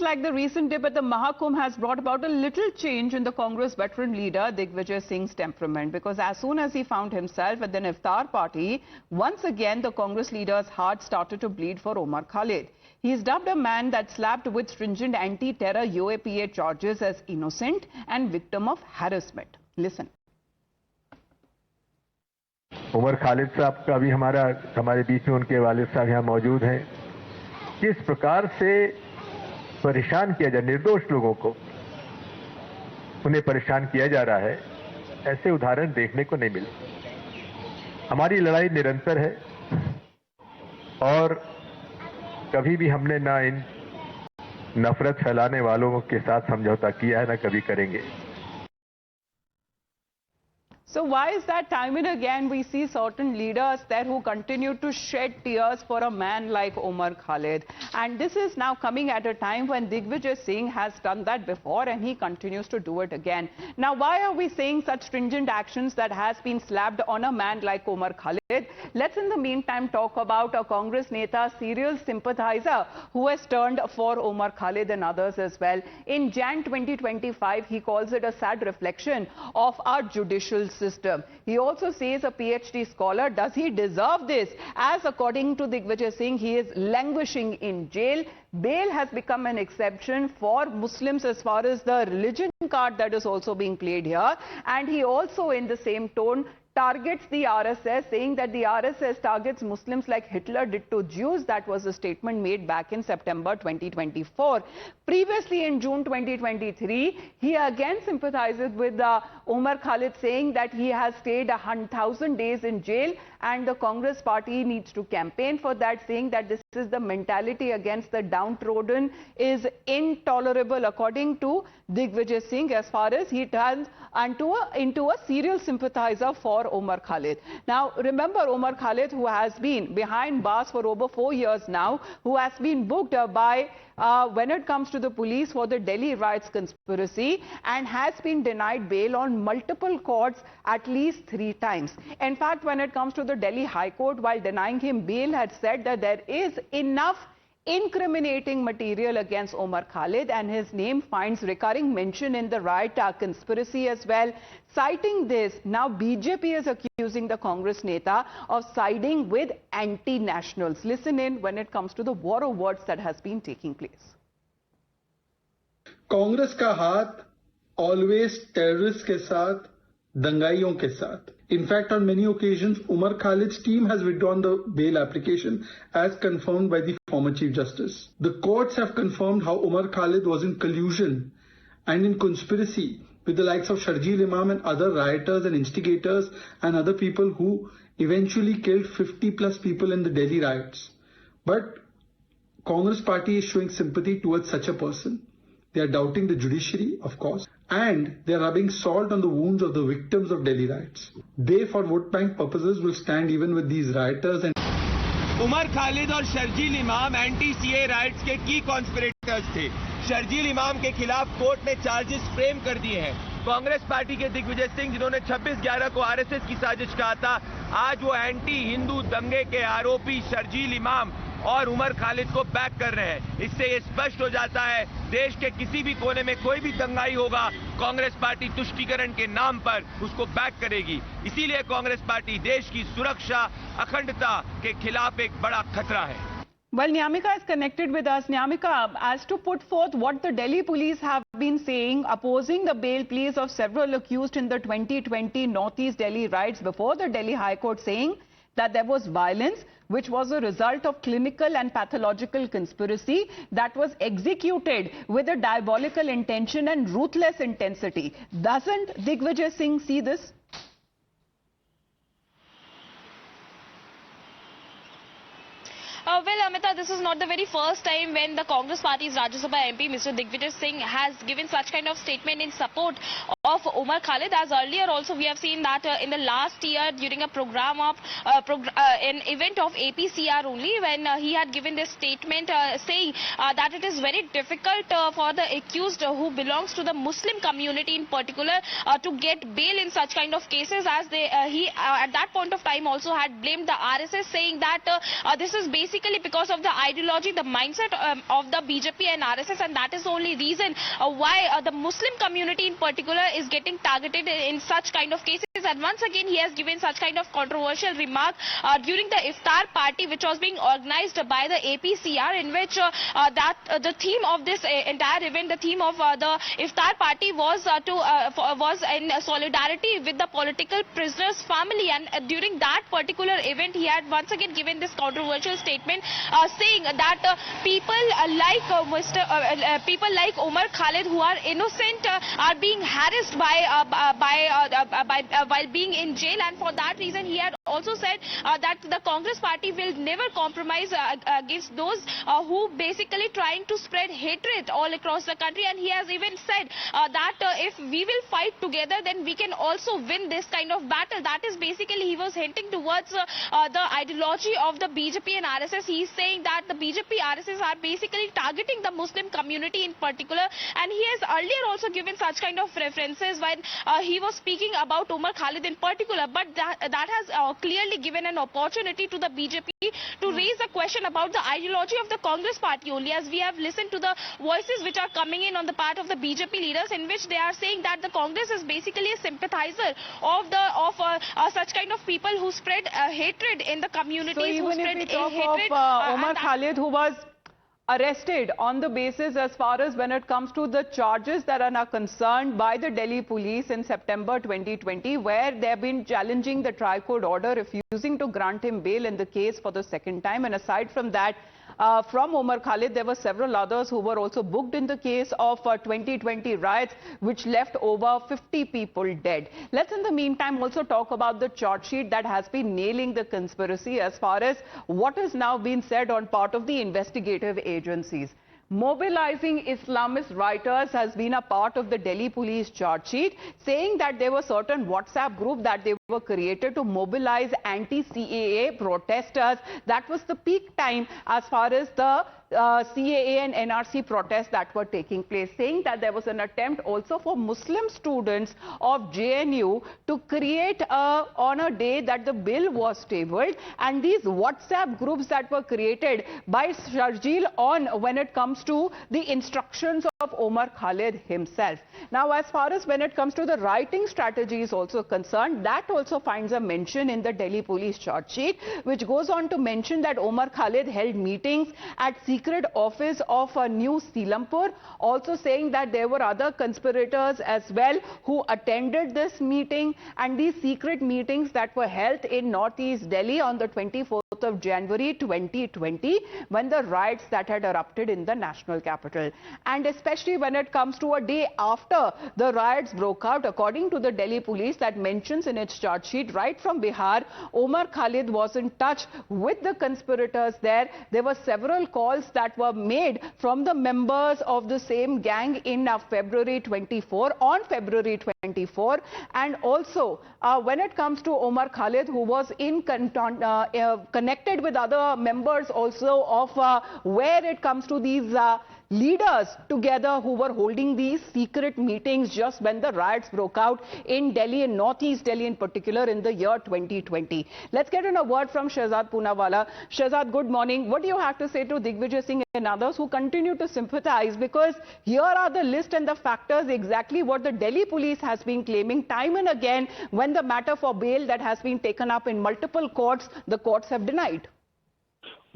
seems like the recent dip at the Mahakumbh has brought about a little change in the Congress veteran leader Digvijay Singh's temperament, because as soon as he found himself at the iftar party, once again the Congress leader's heart started to bleed for Omar Khalid. He is dubbed a man that slapped with stringent anti-terror UAPA charges as innocent and victim of harassment. Listen. Umar Khalid साहब का भी हमारे बीच में उनके वालिद साहब यहाँ मौजूद हैं। किस प्रकार से परेशान किया जा, निर्दोष लोगों को उन्हें परेशान किया जा रहा है, ऐसे उदाहरण देखने को नहीं मिले। हमारी लड़ाई निरंतर है और कभी भी हमने ना इन नफरत फैलाने वालों के साथ समझौता किया है, ना कभी करेंगे। So why is that time and again we see certain leaders there who continue to shed tears for a man like Omar Khalid? And this is now coming at a time when Digvijay Singh has done that before and he continues to do it again. Now, why are we saying such stringent actions that has been slapped on a man like Omar Khalid? Let's in the meantime talk about a Congress Neta, serial sympathizer who has turned for Omar Khalid and others as well. In Jan 2025, he calls it a sad reflection of our judicial system. He also says a PhD scholar, does he deserve this? As according to Digvijay Singh, he is languishing in jail. Bail has become an exception for Muslims as far as the religion card that is also being played here. And he also in the same tone targets the RSS, saying that the RSS targets Muslims like Hitler did to Jews. That was a statement made back in September 2024. Previously in June 2023, he again sympathizes with Omar Khalid, saying that he has stayed 1,000 days in jail and the Congress party needs to campaign for that, saying that this is the mentality against the downtrodden is intolerable, according to Digvijay Singh, as far as he turns into a serial sympathizer for Omar Khalid. Now, remember Omar Khalid, who has been behind bars for over 4 years now, who has been booked by when it comes to the police for the Delhi riots conspiracy and has been denied bail on multiple courts at least 3 times. In fact, when it comes to the Delhi High Court, while denying him bail, had said that there is enough incriminating material against Omar Khalid and his name finds recurring mention in the riot conspiracy as well. Citing this, now BJP is accusing the Congress Neta of siding with anti-nationals. Listen in when it comes to the war of words that has been taking place. Congress का हाथ always terrorists के साथ, दंगाइयों के साथ. In fact, on many occasions, Omar Khalid's team has withdrawn the bail application as confirmed by the former Chief Justice. The courts have confirmed how Omar Khalid was in collusion and in conspiracy with the likes of Sharjeel Imam and other rioters and instigators and other people who eventually killed 50 plus people in the Delhi riots. But Congress party is showing sympathy towards such a person. They are doubting the judiciary, of course, and they are rubbing salt on the wounds of the victims of Delhi riots. They, for vote bank purposes, will stand even with these rioters. And Umar Khalid और शर्जील इमाम anti CA rights के की conspirators थे। शर्जील इमाम के खिलाफ court ने charges frame कर दिए हैं। कांग्रेस पार्टी के दिग्विजय सिंह, जिन्होंने 26/11 को आरएसएस की साजिश कहा था, आज वो एंटी हिंदू दंगे के आरोपी शर्जील इमाम और उमर खालिद को बैक कर रहे हैं। इससे ये स्पष्ट हो जाता है, देश के किसी भी कोने में कोई भी दंगाई होगा, कांग्रेस पार्टी तुष्टीकरण के नाम पर उसको बैक करेगी। इसीलिए कांग्रेस पार्टी देश की सुरक्षा, अखंडता के खिलाफ एक बड़ा खतरा है। Well, Nyamika is connected with us. Nyamika, as to put forth what the Delhi police have been saying, opposing the bail pleas of several accused in the 2020 Northeast Delhi riots before the Delhi High Court, saying that there was violence which was a result of clinical and pathological conspiracy that was executed with a diabolical intention and ruthless intensity. Doesn't Digvijay Singh see this? Well, Amita, this is not the very first time when the Congress Party's Rajya Sabha MP, Mr. Digvijay Singh, has given such kind of statement in support of Omar Khalid. As earlier also we have seen that in the last year during a program of an event of APCR only, when he had given this statement saying that it is very difficult for the accused who belongs to the Muslim community in particular to get bail in such kind of cases, as he at that point of time also had blamed the RSS, saying that this is basically because of the ideology, the mindset of the BJP and RSS, and that is the only reason why the Muslim community in particular is getting targeted in such kind of cases. And once again he has given such kind of controversial remark during the iftar party which was being organized by the APCR, in which the theme of this entire event, the theme of the iftar party was was in solidarity with the political prisoners' family. And during that particular event he had once again given this controversial statement saying that people like Omar Khalid, who are innocent, are being harassed while being in jail, and for that reason he had also said that the Congress party will never compromise against those who basically trying to spread hatred all across the country. And he has even said that if we will fight together, then we can also win this kind of battle. That is basically, he was hinting towards the ideology of the BJP and RSS. He is saying that the BJP RSS are basically targeting the Muslim community in particular, and he has earlier also given such kind of references when he was speaking about Omar Khalid in particular. But that has clearly given an opportunity to the BJP to raise a question about the ideology of the Congress party only, as we have listened to the voices which are coming in on the part of the BJP leaders, in which they are saying that the Congress is basically a sympathizer of such kind of people who spread hatred in the communities. So even if we talk of Omar Khalid, who was arrested on the basis, as far as when it comes to the charges that are now concerned by the Delhi police in September 2020, where they have been challenging the Tri-Court order, refusing to grant him bail in the case for the second time. And aside from that, from Omar Khalid, there were several others who were also booked in the case of 2020 riots, which left over 50 people dead. Let's in the meantime also talk about the charge sheet that has been nailing the conspiracy as far as what has now been said on part of the investigative agencies. Mobilizing Islamist writers has been a part of the Delhi police charge sheet, saying that there were certain WhatsApp groups that they were created to mobilize anti-CAA protesters. That was the peak time as far as the CAA and NRC protests that were taking place, saying that there was an attempt also for Muslim students of JNU to create on a day that the bill was tabled, and these WhatsApp groups that were created by Sharjeel on when it comes to the instructions of Omar Khalid himself. Now, as far as when it comes to the writing strategy is also concerned, that also finds a mention in the Delhi police charge sheet, which goes on to mention that Omar Khalid held meetings at secret office of New Seelampur, also saying that there were other conspirators as well who attended this meeting, and these secret meetings that were held in Northeast Delhi on the 24th of January 2020, when the riots that had erupted in the national capital. And especially when it comes to a day after the riots broke out, according to the Delhi police that mentions in its charge sheet, right from Bihar, Omar Khalid was in touch with the conspirators there. There were several calls that were made from the members of the same gang in February 24, on February 24. And also, when it comes to Omar Khalid, who was in connected with other members also of where it comes to these leaders together who were holding these secret meetings just when the riots broke out in Delhi and Northeast Delhi in particular in the year 2020. Let's get in a word from Shehzad Poonawalla. Shehzad, good morning. What do you have to say to Digvijay Singh and others who continue to sympathize? Because here are the list and the factors, exactly what the Delhi police has been claiming time and again when the matter for bail that has been taken up in multiple courts, the courts have denied.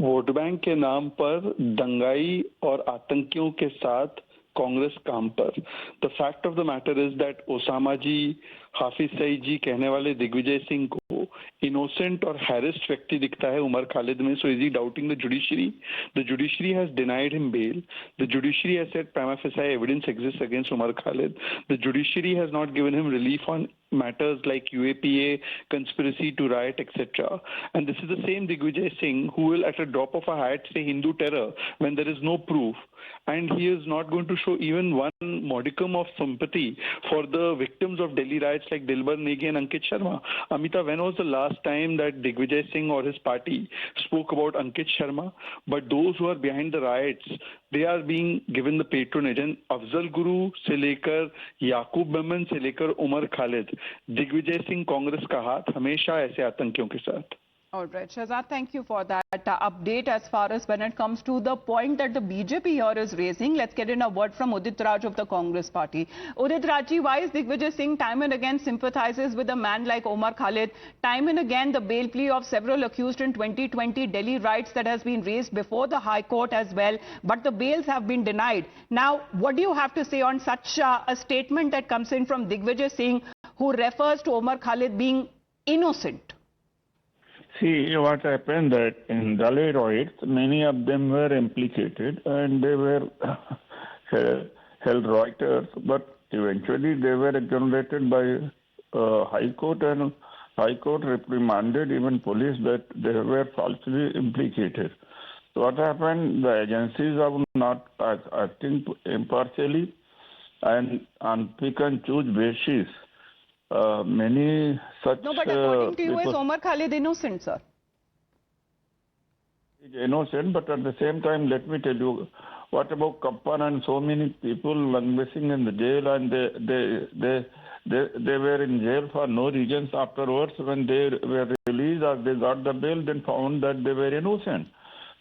Vote bank के नाम पर दंगाई और आतंकियों के साथ कांग्रेस काम पर। The fact of the matter is that Osama ji, Hafiz Saeed ji कहने वाले दिग्विजय सिंह को इनोसेंट और हैरेस्ड व्यक्ति दिखता है उमर खालिद में। So is he doubting the judiciary? The judiciary has denied him bail. The judiciary has said prima facie evidence exists against Umar Khalid. The judiciary has not given him relief on matters like UAPA, conspiracy to riot, etc. And this is the same Digvijay Singh who will at a drop of a hat say Hindu terror when there is no proof. And he is not going to show even one modicum of sympathy for the victims of Delhi riots like Dilbar Negi and Ankit Sharma. Amita, when was the last time that Digvijay Singh or his party spoke about Ankit Sharma? But those who are behind the riots, they are being given the patronage. And Afzal Guru se lekar Yaqub Memon se lekar Umar Khalid, Digvijay Singh Congress ka haath hamesha aise atankiyon ke saath. All right, Shahzad, thank you for that update as far as when it comes to the point that the BJP here is raising. Let's get in a word from Udit Raj of the Congress party. Udit Raj, why is Digvijay Singh time and again sympathizes with a man like Omar Khalid? Time and again, the bail plea of several accused in 2020 Delhi riots that has been raised before the High Court as well, but the bails have been denied. Now, what do you have to say on such a statement that comes in from Digvijay Singh, who refers to Omar Khalid being innocent? See, what happened that in Delhi riots, many of them were implicated and they were held rioters, but eventually they were exonerated by High Court, and High Court reprimanded even police that they were falsely implicated. So what happened, the agencies are not acting impartially and on pick and choose basis. Many such... No, but according to you, is Omar Khalid innocent, sir? He's innocent, but at the same time, let me tell you, what about Kappan and so many people languishing in the jail, and they were in jail for no reasons afterwards. When they were released or they got the bail, then found that they were innocent.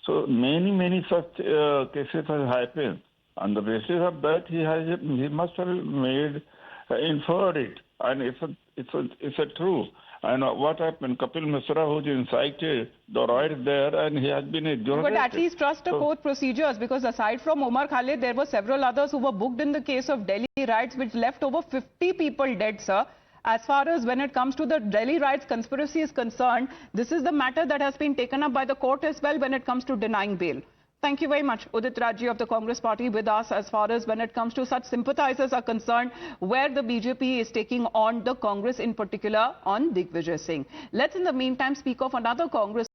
So many such cases have happened. On the basis of that, he must have inferred it. And it's a true. And what happened? Kapil Misra, who incited the riots there, and he has been exonerated. But at least trust the court procedures, because aside from Omar Khalid, there were several others who were booked in the case of Delhi riots, which left over 50 people dead, sir. As far as when it comes to the Delhi riots conspiracy is concerned, this is the matter that has been taken up by the court as well when it comes to denying bail. Thank you very much, Udit Raj of the Congress party, with us as far as when it comes to such sympathizers are concerned, where the BJP is taking on the Congress, in particular on Digvijay Singh. Let's in the meantime speak of another Congress